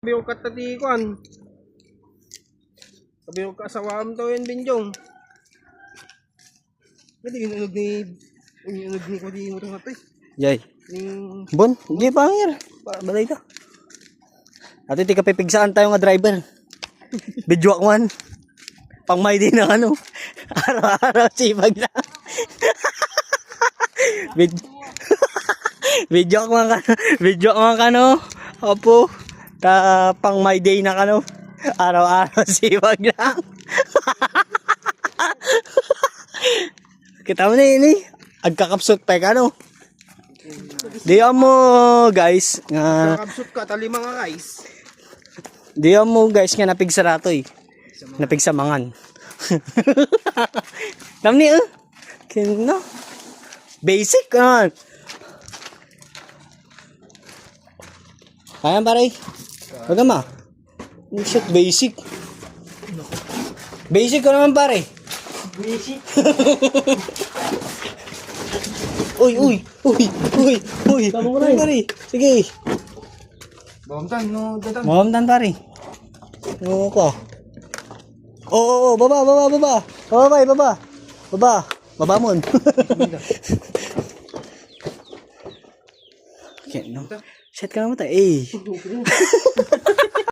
Biyo ka tatikuan. Biyo ka asawam to yun binjong. Pwede yung unog ni ko di mo ito natin. Jay. Bon, di pa ngir. Balay ka. Ate, di ka pipigsaan tayo nga driver. Bidyo man. Pang may din na ano. Araw-araw sipag na. Video man ka no. Opo. Pang my day na ka no. Araw-araw sipag na. Kita mo na yun eh. Agkakapsot pa ka no. Di mo guys nga Nakabsut ka tali mga guys. di mo guys nga napigsarato eh. Napigsamangan. Namni kino. Basic kan. Kaya pare. Wag ma. Shit basic. Basic ko naman pare. Basic. Uy. Pare. Sige. Bawamtan no dadam. Mamamtan pare. Oo ko. Oo, baba. Baba mon. Okay, no. Shit ka naman tayo. Eh.